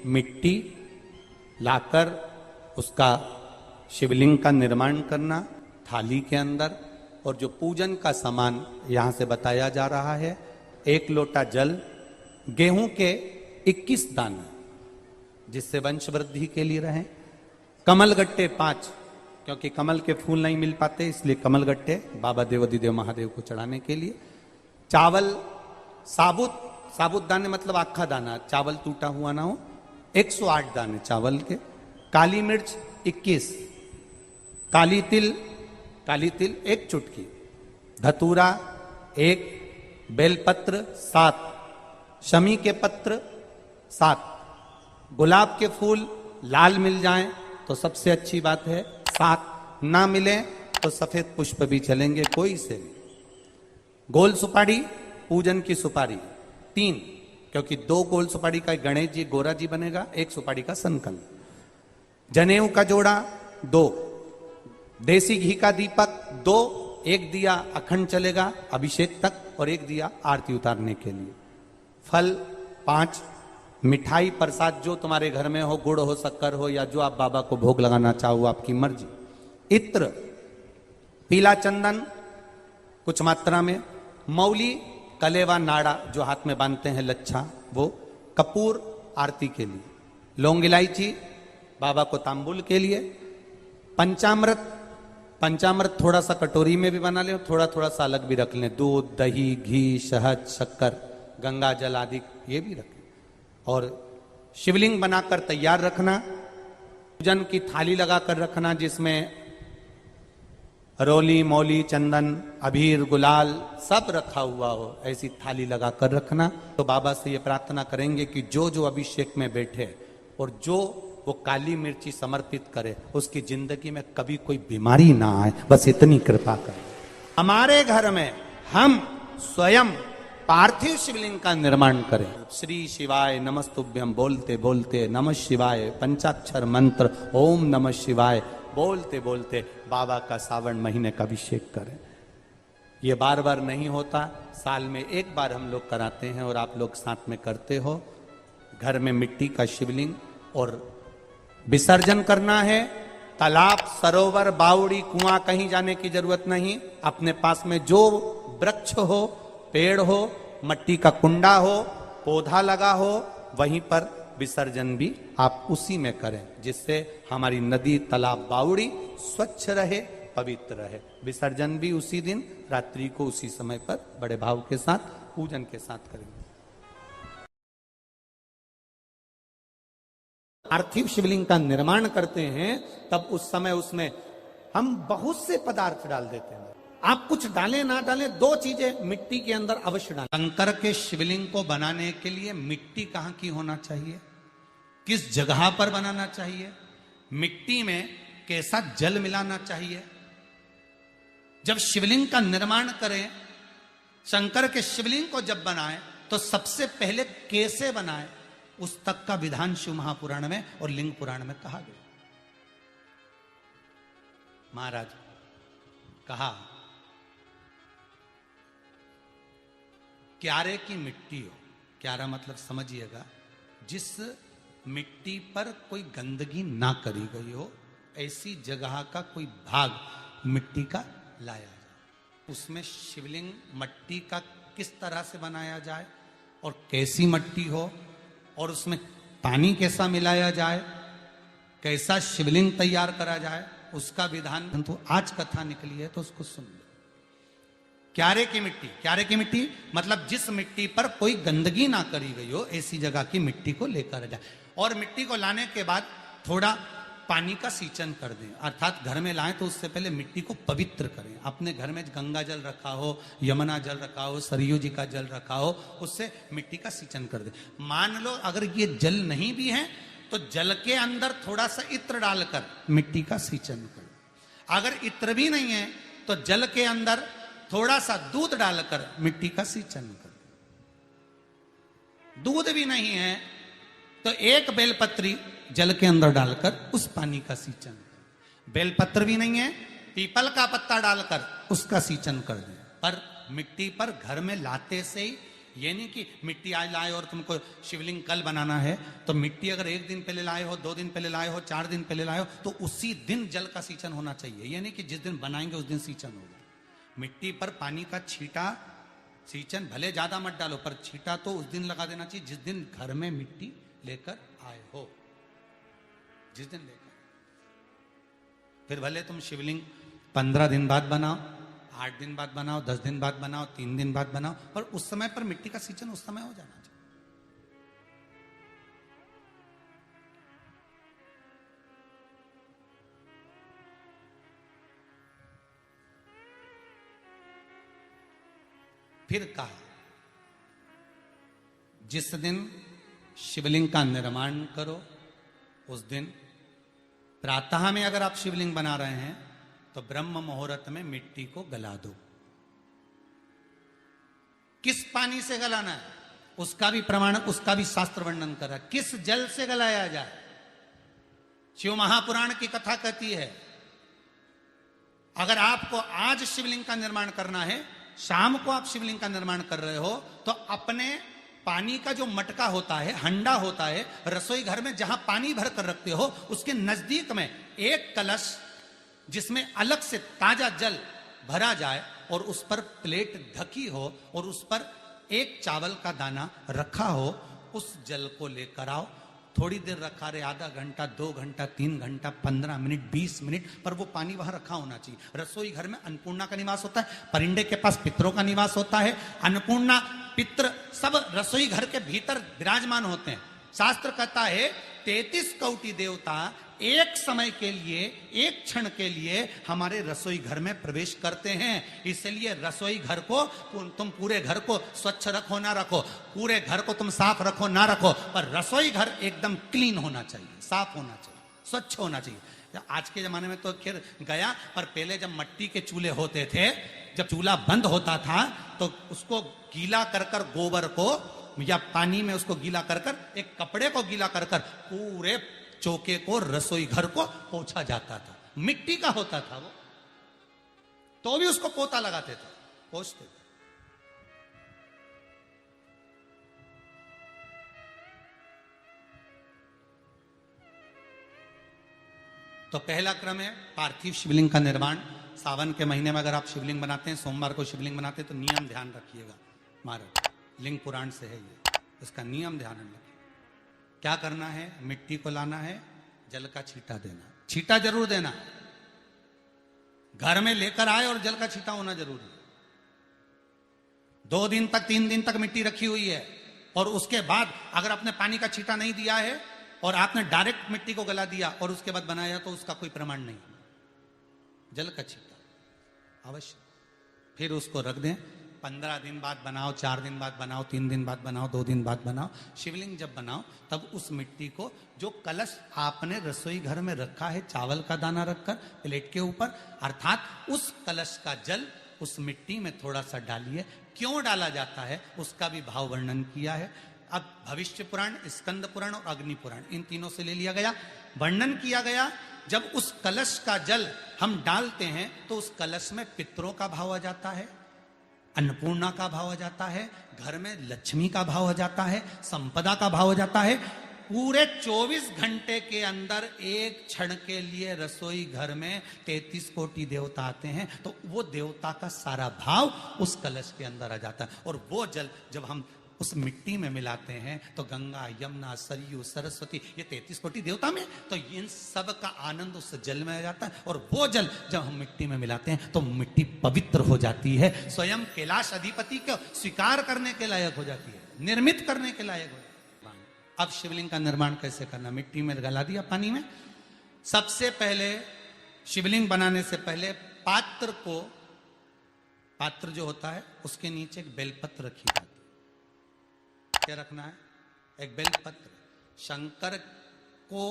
मिट्टी लाकर उसका शिवलिंग का निर्माण करना थाली के अंदर, और जो पूजन का सामान यहां से बताया जा रहा है, 1 लोटा जल, गेहूं के 21 दाने जिससे वंश वृद्धि के लिए रहे, कमलगट्टे 5, क्योंकि कमल के फूल नहीं मिल पाते इसलिए कमलगट्टे बाबा देवाधिदेव महादेव को चढ़ाने के लिए, चावल साबुत दाने मतलब आखा दाना, चावल टूटा हुआ ना हो, 108 दाने चावल के, काली मिर्च 21, काली तिल 1 चुटकी, धतूरा 1, बेलपत्र 7, शमी के पत्र 7, गुलाब के फूल लाल मिल जाएं तो सबसे अच्छी बात है, 7, ना मिले तो सफेद पुष्प भी चलेंगे, कोई से भी। गोल सुपारी पूजन की सुपारी 3, क्योंकि 2 गोल सुपारी का गणेश जी गोरा जी बनेगा, 1 सुपारी का संकल्प, जनेऊ का जोड़ा 2, देसी घी का दीपक 2, 1 दिया अखंड चलेगा अभिषेक तक और 1 दिया आरती उतारने के लिए, फल 5, मिठाई प्रसाद जो तुम्हारे घर में हो, गुड़ हो, शक्कर हो, या जो आप बाबा को भोग लगाना चाहो आपकी मर्जी, इत्र, पीला चंदन कुछ मात्रा में, मौली कलेवा नाड़ा जो हाथ में बांधते हैं लच्छा वो, कपूर आरती के लिए, लौंग इलायची बाबा को तांबुल के लिए, पंचामृत थोड़ा सा कटोरी में भी बना लें, थोड़ा थोड़ा सा अलग भी रख लें, दूध, दही, घी, शहद, शक्कर, गंगा जल आदि ये भी रखें, और शिवलिंग बनाकर तैयार रखना, पूजन की थाली लगाकर रखना जिसमें रोली, मौली, चंदन, अबीर, गुलाल सब रखा हुआ हो, ऐसी थाली लगाकर रखना। तो बाबा से ये प्रार्थना करेंगे कि जो जो अभिषेक में बैठे और जो वो काली मिर्ची समर्पित करे उसकी जिंदगी में कभी कोई बीमारी ना आए, बस इतनी कृपा करें। हमारे घर में हम स्वयं पार्थिव शिवलिंग का निर्माण करें। श्री शिवाय नमस्तुभ्यम बोलते बोलते, नमः शिवाय पंचाक्षर मंत्र ओम नमः शिवाय बोलते बोलते बाबा का सावन महीने का अभिषेक करें। ये बार बार नहीं होता, साल में 1 बार हम लोग कराते हैं और आप लोग साथ में करते हो। घर में मिट्टी का शिवलिंग और विसर्जन करना है। तालाब, सरोवर, बावड़ी, कुआं कहीं जाने की जरूरत नहीं। अपने पास में जो वृक्ष हो, पेड़ हो, मट्टी का कुंडा हो, पौधा लगा हो, वहीं पर विसर्जन भी आप उसी में करें, जिससे हमारी नदी, तालाब, बावड़ी स्वच्छ रहे, पवित्र रहे। विसर्जन भी उसी दिन रात्रि को उसी समय पर बड़े भाव के साथ, पूजन के साथ करेंगे। पार्थिव शिवलिंग का निर्माण करते हैं तब उस समय उसमें हम बहुत से पदार्थ डाल देते हैं। आप कुछ डालें ना डालें, 2 चीजें मिट्टी के अंदर अवश्य डालें। शंकर के शिवलिंग को बनाने के लिए मिट्टी कहां की होना चाहिए, किस जगह पर बनाना चाहिए, मिट्टी में कैसा जल मिलाना चाहिए। जब शिवलिंग का निर्माण करें, शंकर के शिवलिंग को जब बनाएं तो सबसे पहले कैसे बनाएं, उस तक का विधान शिव महापुराण में और लिंग पुराण में कहा गया। महाराज कहा, क्यारे की मिट्टी हो, क्यारा मतलब समझिएगा जिस मिट्टी पर कोई गंदगी ना करी गई हो, ऐसी जगह का कोई भाग मिट्टी का लाया जाए। उसमें शिवलिंग मट्टी का किस तरह से बनाया जाए और कैसी मट्टी हो, और उसमें पानी कैसा मिलाया जाए, कैसा शिवलिंग तैयार करा जाए, उसका विधान तो आज कथा निकली है तो उसको सुन लो। क्यारे की मिट्टी, क्यारे की मिट्टी मतलब जिस मिट्टी पर कोई गंदगी ना करी गई हो, ऐसी जगह की मिट्टी को लेकर जाए। और मिट्टी को लाने के बाद थोड़ा पानी का सींचन कर दें, अर्थात घर में लाएं तो उससे पहले मिट्टी को पवित्र करें। अपने घर में गंगा जल रखा हो, यमुना जल रखा हो, सरयू जी का जल रखा हो, उससे मिट्टी का सींचन कर दें। मान लो अगर ये जल नहीं भी है तो जल के अंदर थोड़ा सा इत्र डालकर मिट्टी का सींचन करें। अगर इत्र भी नहीं है तो जल के अंदर थोड़ा सा दूध डालकर मिट्टी का सींचन करें। दूध भी नहीं है तो 1 बेलपत्री जल के अंदर डालकर उस पानी का सींचन करें। बेलपत्र भी नहीं है, पीपल का पत्ता डालकर उसका सींचन कर दें। पर मिट्टी पर घर में लाते से ही ये नहीं कि मिट्टी आज लाए और तुमको शिवलिंग कल बनाना है, तो मिट्टी अगर 1 दिन पहले लाए हो, 2 दिन पहले लाए हो, 4 दिन पहले लाए हो, तो उसी दिन जल का सींचन होना चाहिए। ये नहीं कि जिस दिन बनाएंगे उस दिन सींचन होगा। मिट्टी पर पानी का छींटा, सींचन भले ज्यादा मत डालो, पर छींटा तो उस दिन लगा देना चाहिए जिस दिन घर में मिट्टी लेकर आए हो, जिस दिन लेकर। फिर भले तुम शिवलिंग 15 दिन बाद बनाओ, 8 दिन बाद बनाओ, 10 दिन बाद बनाओ, 3 दिन बाद बनाओ, पर उस समय पर मिट्टी का सींचन उस समय हो जाना चाहिए। फिर कहा जिस दिन शिवलिंग का निर्माण करो उस दिन प्रातः में अगर आप शिवलिंग बना रहे हैं तो ब्रह्म मुहूर्त में मिट्टी को गला दो। किस पानी से गलाना है उसका भी प्रमाण, उसका भी शास्त्र वर्णन कर रहा है। किस जल से गलाया जाए, शिव महापुराण की कथा कहती है अगर आपको आज शिवलिंग का निर्माण करना है, शाम को आप शिवलिंग का निर्माण कर रहे हो, तो अपने पानी का जो मटका होता है, हंडा होता है, रसोई घर में जहां पानी भर कर रखते हो, उसके नजदीक में एक कलश जिसमें अलग से ताजा जल भरा जाए और उस पर प्लेट ढकी हो और उस पर एक चावल का दाना रखा हो, उस जल को लेकर आओ। थोड़ी देर रखा रहे, आधा घंटा, 2 घंटा, 3 घंटा, 15 मिनट, 20 मिनट, पर वो पानी वहां रखा होना चाहिए। रसोई घर में अन्नपूर्णा का निवास होता है, परिंदे के पास पितरों का निवास होता है। अन्नपूर्णा, पित्र सब रसोई घर के भीतर विराजमान होते हैं। शास्त्र कहता है 33 कोटि देवता एक समय के लिए, एक क्षण के लिए हमारे रसोई घर में प्रवेश करते हैं। इसलिए रसोई घर को तुम पूरे घर को स्वच्छ रखो ना रखो, पूरे घर को तुम साफ रखो ना रखो, पर रसोई घर एकदम क्लीन होना चाहिए, साफ होना चाहिए, स्वच्छ होना चाहिए। आज के जमाने में तो खैर गया, पर पहले जब मिट्टी के चूल्हे होते थे, जब चूल्हा बंद होता था तो उसको गीला कर कर, गोबर को या पानी में उसको गीला कर कर, एक कपड़े को गीला कर कर पूरे चौके को, रसोई घर को पोंछा जाता था। मिट्टी का होता था वो, तो भी उसको पोता लगाते थे, पोंछते थे। तो पहला क्रम है पार्थिव शिवलिंग का निर्माण। सावन के महीने में अगर आप शिवलिंग बनाते हैं, सोमवार को शिवलिंग बनाते हैं, तो नियम ध्यान रखिएगा। महाराज लिंग पुराण से है ये, इसका नियम ध्यान रखिए। क्या करना है, मिट्टी को लाना है, जल का छींटा देना, छींटा जरूर देना, घर में लेकर आए और जल का छींटा होना जरूरी है। 2 दिन तक, 3 दिन तक मिट्टी रखी हुई है और उसके बाद अगर आपने पानी का छींटा नहीं दिया है और आपने डायरेक्ट मिट्टी को गला दिया और उसके बाद बनाया, तो उसका कोई प्रमाण नहीं। जल का छींटा अवश्य। फिर उसको रख दें, 15 दिन बाद बनाओ, 4 दिन बाद बनाओ, 3 दिन बाद बनाओ, 2 दिन बाद बनाओ। शिवलिंग जब बनाओ तब उस मिट्टी को, जो कलश आपने रसोई घर में रखा है चावल का दाना रखकर प्लेट के ऊपर, अर्थात उस कलश का जल उस मिट्टी में थोड़ा सा डालिए। क्यों डाला जाता है उसका भी भाव वर्णन किया है। अब भविष्य पुराण, स्कंद पुराण और अग्नि पुराण, इन तीनों से ले लिया गया। वर्णन किया गया जब उस कलश का जल हम डालते हैं तो उस कलश में पितरों का भाव आ जाता है, अन्नपूर्णा का भाव आ जाता है, घर में लक्ष्मी का भाव आ जाता है, संपदा का भाव आ जाता है। पूरे 24 घंटे के अंदर एक क्षण के लिए रसोई घर में 33 कोटि देवता आते हैं, तो वो देवता का सारा भाव उस कलश के अंदर आ जाता है। और वो जल जब हम उस मिट्टी में मिलाते हैं तो गंगा, यमुना, सरयू, सरस्वती, ये 33 कोटि देवता में, तो इन सब का आनंद उस जल में आ जाता है। और वो जल जब हम मिट्टी में मिलाते हैं तो मिट्टी पवित्र हो जाती है, स्वयं कैलाश अधिपति को स्वीकार करने के लायक हो जाती है, निर्मित करने के लायक हो जाती है। अब शिवलिंग का निर्माण कैसे करना, मिट्टी में गला दिया पानी में। सबसे पहले शिवलिंग बनाने से पहले पात्र को, पात्र जो होता है उसके नीचे एक बेलपत्र रखी जाती है। क्या रखना है, एक बेलपत्र। शंकर को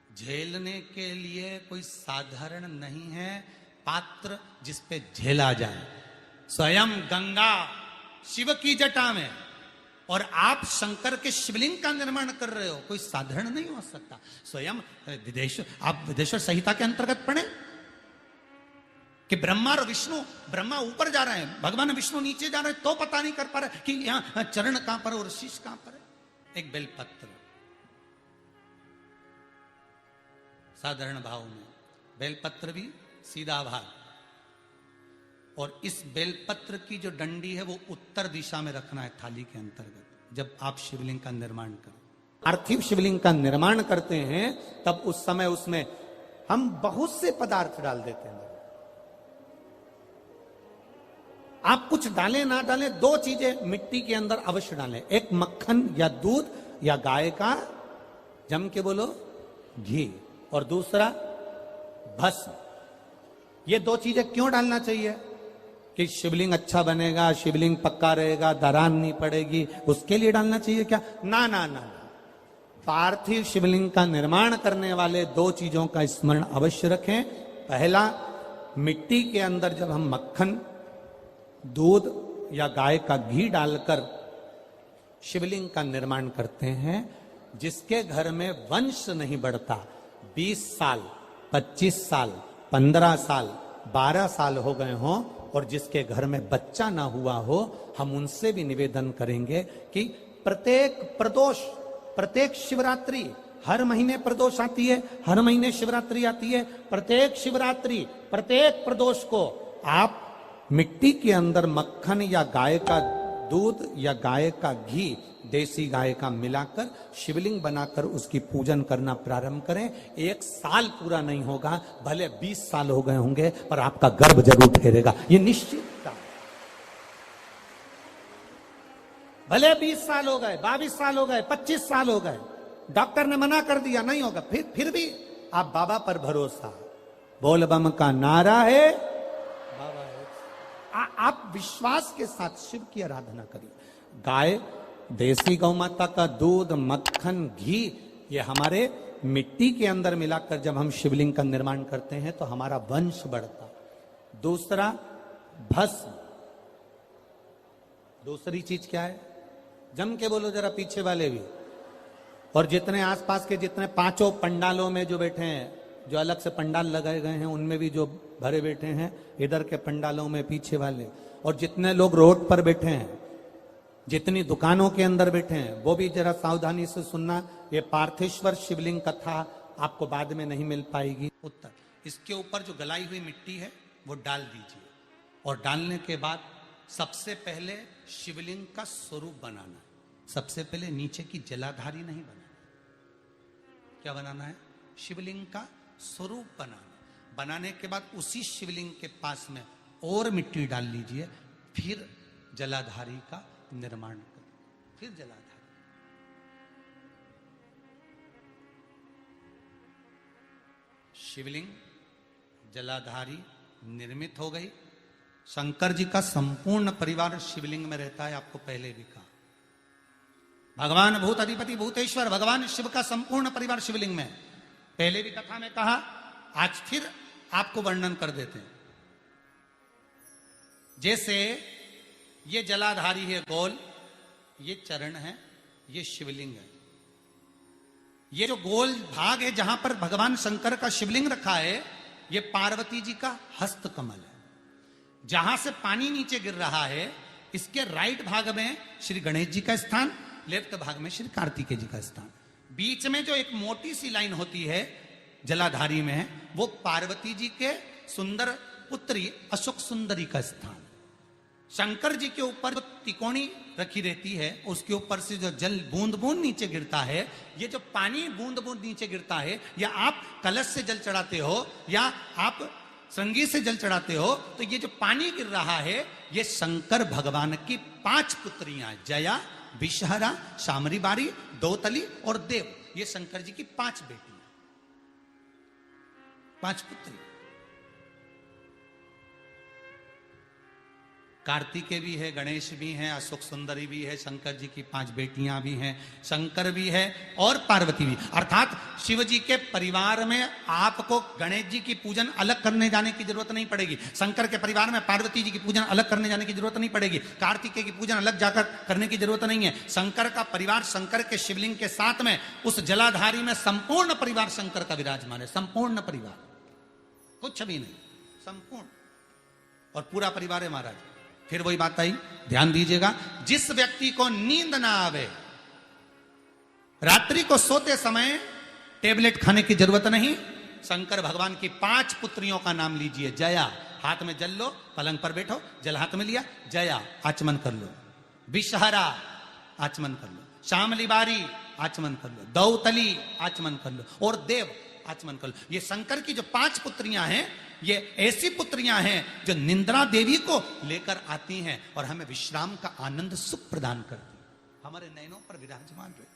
झेलने के लिए कोई साधारण नहीं है पात्र जिस पे झेला जाए। स्वयं गंगा शिव की जटा में और आप शंकर के शिवलिंग का निर्माण कर रहे हो, कोई साधारण नहीं हो सकता। स्वयं आप विदेश्वर संहिता के अंतर्गत पढ़े, कि ब्रह्मा और विष्णु, ब्रह्मा ऊपर जा रहे हैं, भगवान विष्णु नीचे जा रहे हैं, तो पता नहीं कर पा रहे कि यहां चरण कहां पर और शीश कहां पर है। एक बेलपत्र साधारण भाव में, बेलपत्र भी सीधा भाग, और इस बेलपत्र की जो डंडी है वो उत्तर दिशा में रखना है थाली के अंतर्गत। जब आप शिवलिंग का निर्माण करें, पार्थिव शिवलिंग का निर्माण करते हैं, तब उस समय उसमें हम बहुत से पदार्थ डाल देते हैं। आप कुछ डालें ना डालें, दो चीजें मिट्टी के अंदर अवश्य डालें, एक मक्खन या दूध या गाय का, जम के बोलो, घी, और दूसरा भस्म। ये दो चीजें क्यों डालना चाहिए? कि शिवलिंग अच्छा बनेगा, शिवलिंग पक्का रहेगा, दरार नहीं पड़ेगी, उसके लिए डालना चाहिए क्या? ना ना ना, पार्थिव शिवलिंग का निर्माण करने वाले दो चीजों का स्मरण अवश्य रखें। पहला, मिट्टी के अंदर जब हम मक्खन, दूध या गाय का घी डालकर शिवलिंग का निर्माण करते हैं, जिसके घर में वंश नहीं बढ़ता, 20 साल, 25 साल, 15 साल, 12 साल हो गए हों, और जिसके घर में बच्चा ना हुआ हो, हम उनसे भी निवेदन करेंगे कि प्रत्येक प्रदोष, प्रत्येक शिवरात्रि, हर महीने प्रदोष आती है, हर महीने शिवरात्रि आती है, प्रत्येक शिवरात्रि, प्रत्येक प्रदोष को आप मिट्टी के अंदर मक्खन या गाय का दूध या गाय का घी, देसी गाय का मिलाकर शिवलिंग बनाकर उसकी पूजन करना प्रारंभ करें। 1 साल पूरा नहीं होगा, भले 20 साल हो गए होंगे, पर आपका गर्भ जरूर ठहरेगा, ये निश्चित था। भले 20 साल हो गए, 22 साल हो गए, 25 साल हो गए, डॉक्टर ने मना कर दिया नहीं होगा, फिर भी आप बाबा पर भरोसा, बोल बम का नारा है, बाबा है। आप विश्वास के साथ शिव की आराधना करिए। गाय, देसी गौ माता का दूध, मक्खन, घी, ये हमारे मिट्टी के अंदर मिलाकर जब हम शिवलिंग का निर्माण करते हैं तो हमारा वंश बढ़ता। दूसरा, भस्म। दूसरी चीज क्या है? जम के बोलो जरा, पीछे वाले भी, और जितने आसपास के जितने 5 पंडालों में जो बैठे हैं, जो अलग से पंडाल लगाए गए हैं, उनमें भी जो भरे बैठे हैं, इधर के पंडालों में पीछे वाले, और जितने लोग रोड पर बैठे हैं, जितनी दुकानों के अंदर बैठे हैं, वो भी जरा सावधानी से सुनना। ये पार्थेश्वर शिवलिंग कथा आपको बाद में नहीं मिल पाएगी। उत्तर, इसके ऊपर जो गलाई हुई मिट्टी है वो डाल दीजिए, और डालने के बाद सबसे पहले शिवलिंग का स्वरूप बनाना। सबसे पहले नीचे की जलाधारी नहीं बनाना। क्या बनाना है? शिवलिंग का स्वरूप बनाना। बनाने के बाद उसी शिवलिंग के पास में और मिट्टी डाल लीजिए, फिर जलाधारी का निर्माण करें, फिर जलाधारी। शिवलिंग, जलाधारी निर्मित हो गई। शंकर जी का संपूर्ण परिवार शिवलिंग में रहता है, आपको पहले भी कहा। भगवान भूत अधिपति भूतेश्वर, भगवान शिव का संपूर्ण परिवार शिवलिंग में, पहले भी कथा में कहा, आज फिर आपको वर्णन कर देते हैं। जैसे ये जलाधारी है गोल, ये चरण है, ये शिवलिंग है। ये जो गोल भाग है जहां पर भगवान शंकर का शिवलिंग रखा है, ये पार्वती जी का हस्त कमल है। जहां से पानी नीचे गिर रहा है, इसके राइट भाग में श्री गणेश जी का स्थान, लेफ्ट भाग में श्री कार्तिकेय जी का स्थान। बीच में जो एक मोटी सी लाइन होती है जलाधारी में, वो पार्वती जी के सुंदर पुत्री अशोक सुंदरी का स्थान। शंकर जी के ऊपर जो तिकोनी रखी रहती है, उसके ऊपर से जो जल बूंद बूंद नीचे गिरता है, ये जो पानी बूंद बूंद नीचे गिरता है, या आप कलश से जल चढ़ाते हो या आप संगीत से जल चढ़ाते हो, तो ये जो पानी गिर रहा है, ये शंकर भगवान की 5 पुत्रियां, जया, विषहरा, शामरी बारी, दौतली और देव, ये शंकर जी की 5 बेटियां, 5 पुत्री। कार्तिकेय भी है, गणेश भी है, अशोक सुंदरी भी है, शंकर जी की 5 बेटियां भी हैं, शंकर भी है और पार्वती भी। अर्थात शिव जी के परिवार में आपको गणेश जी की पूजन अलग करने जाने की जरूरत नहीं पड़ेगी, शंकर के परिवार में पार्वती जी की पूजन अलग करने जाने की जरूरत नहीं पड़ेगी, कार्तिकेय की पूजन अलग जाकर करने की जरूरत नहीं है। शंकर का परिवार, शंकर के शिवलिंग के साथ में उस जलाधारी में संपूर्ण परिवार शंकर का विराजमान है, संपूर्ण परिवार, कुछ भी नहीं, संपूर्ण। और पूरा परिवार है महाराज। फिर वही बात आई, ध्यान दीजिएगा, जिस व्यक्ति को नींद ना आवे, रात्रि को सोते समय टेबलेट खाने की जरूरत नहीं, शंकर भगवान की 5 पुत्रियों का नाम लीजिए। जया, हाथ में जल लो, पलंग पर बैठो, जल हाथ में लिया, जया आचमन कर लो। विषहरा आचमन कर लो। श्यामली बारी आचमन कर लो। दौतली आचमन कर लो। और देव आचमन कर लो। ये शंकर की जो 5 पुत्रियां हैं, ये ऐसी पुत्रियां हैं जो निंद्रा देवी को लेकर आती हैं और हमें विश्राम का आनंद सुख प्रदान करती, हमारे नयनों पर विराजमान रहती।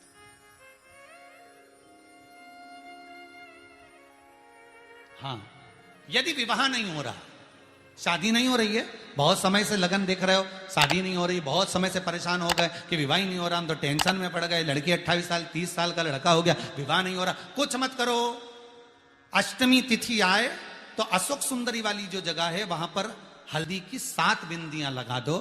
हाँ, यदि विवाह नहीं हो रहा, शादी नहीं हो रही है, बहुत समय से लगन देख रहे हो, शादी नहीं हो रही, बहुत समय से परेशान हो गए कि विवाह ही नहीं हो रहा, हम तो टेंशन में पड़ गए, लड़की 28 साल 30 साल का लड़का हो गया, विवाह नहीं हो रहा, कुछ मत करो। अष्टमी तिथि आए तो अशोक सुंदरी वाली जो जगह है वहां पर हल्दी की 7 बिंदियां लगा दो,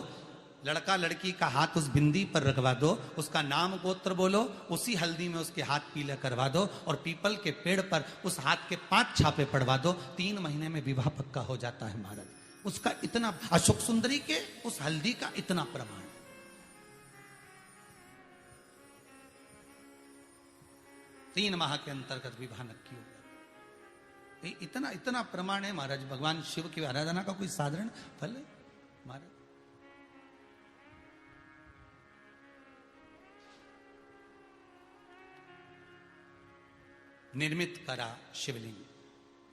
लड़का लड़की का हाथ उस बिंदी पर रखवा दो, उसका नाम गोत्र बोलो, उसी हल्दी में उसके हाथ पीले करवा दो और पीपल के पेड़ पर उस हाथ के 5 छापे पड़वा दो। 3 महीने में विवाह पक्का हो जाता है महाराज। उसका इतना, अशोक सुंदरी के उस हल्दी का इतना प्रमाण। 3 माह के अंतर्गत विवाह नक्की हो गया। इतना इतना प्रमाण है महाराज। भगवान शिव की आराधना का कोई साधारण फल है महाराज। निर्मित करा शिवलिंग।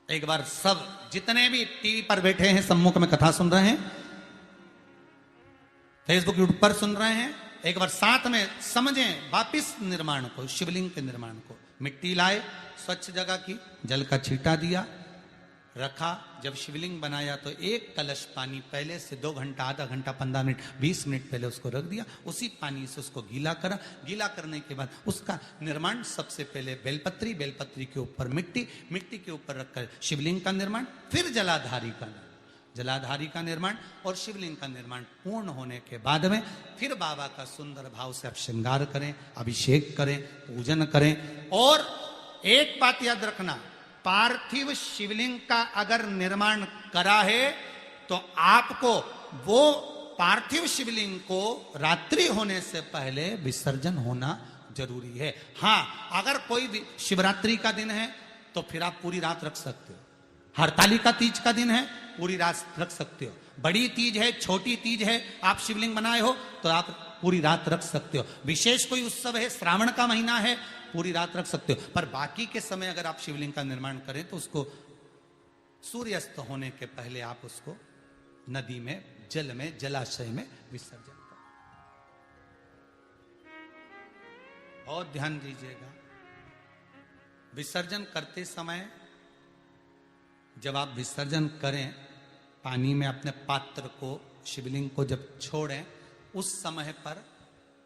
एक बार सब जितने भी टीवी पर बैठे हैं, सम्मुख में कथा सुन रहे हैं, फेसबुक यूट्यूब पर सुन रहे हैं, एक बार साथ में समझें वापिस निर्माण को, शिवलिंग के निर्माण को। मिट्टी लाए, स्वच्छ जगह की, जल का छींटा दिया, रखा। जब शिवलिंग बनाया तो 1 कलश पानी पहले से 2 घंटा, आधा घंटा, 15 मिनट, 20 मिनट पहले उसको रख दिया। उसी पानी से उसको गीला करा। गीला करने के बाद उसका निर्माण सबसे पहले बेलपत्री, बेलपत्री के ऊपर मिट्टी, मिट्टी के ऊपर रखकर शिवलिंग का निर्माण, फिर जलाधारी का निर्माण, जलाधारी का निर्माण और शिवलिंग का निर्माण पूर्ण होने के बाद में फिर बाबा का सुंदर भाव से आप श्रृंगार करें, अभिषेक करें, पूजन करें। और एक बात याद रखना, पार्थिव शिवलिंग का अगर निर्माण करा है तो आपको वो पार्थिव शिवलिंग को रात्रि होने से पहले विसर्जन होना जरूरी है। हाँ, अगर कोई शिवरात्रि का दिन है तो फिर आप पूरी रात रख सकते हो। हरतालिका तीज का दिन है, पूरी रात रख सकते हो। बड़ी तीज है, छोटी तीज है, आप शिवलिंग बनाए हो तो आप पूरी रात रख सकते हो। विशेष कोई उत्सव है, श्रावण का महीना है, पूरी रात रख सकते हो। पर बाकी के समय अगर आप शिवलिंग का निर्माण करें तो उसको सूर्यास्त होने के पहले आप उसको नदी में, जल में, जलाशय में विसर्जन करें। बहुत ध्यान दीजिएगा, विसर्जन करते समय जब आप विसर्जन करें, पानी में अपने पात्र को, शिवलिंग को जब छोड़ें, उस समय पर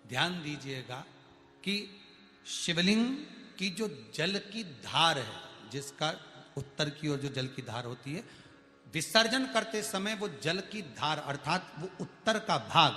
ध्यान दीजिएगा कि शिवलिंग की जो जल की धार है, जिसका उत्तर की ओर जो जल की धार होती है, विसर्जन करते समय वो जल की धार अर्थात वो उत्तर का भाग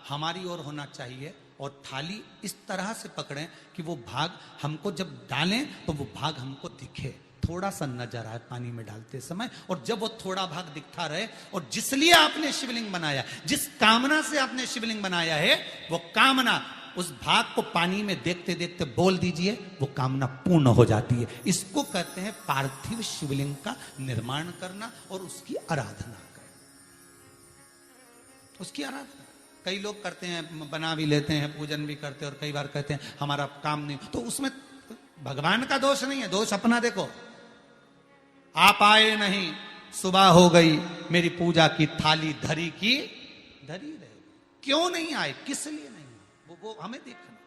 हमारी ओर होना चाहिए और थाली इस तरह से पकड़ें कि वो भाग हमको जब डालें तो वो भाग हमको दिखे, थोड़ा सा नजर आए पानी में डालते समय। और जब वो थोड़ा भाग दिखता रहे, और जिसलिए आपने शिवलिंग बनाया, जिस कामना से आपने शिवलिंग बनाया है, वो कामना उस भाग को पानी में देखते देखते बोल दीजिए, वो कामना पूर्ण हो जाती है। इसको कहते हैं पार्थिव शिवलिंग का निर्माण करना और उसकी आराधना करना। उसकी आराधना कई लोग करते हैं, बना भी लेते हैं, पूजन भी करते हैं, और कई बार कहते हैं हमारा काम नहीं, तो उसमें भगवान का दोष नहीं है, दोष अपना। देखो, आप आए नहीं, सुबह हो गई, मेरी पूजा की थाली धरी की धरी रहे। क्यों नहीं आए, किस लिए नहीं आए, वो हमें देखना।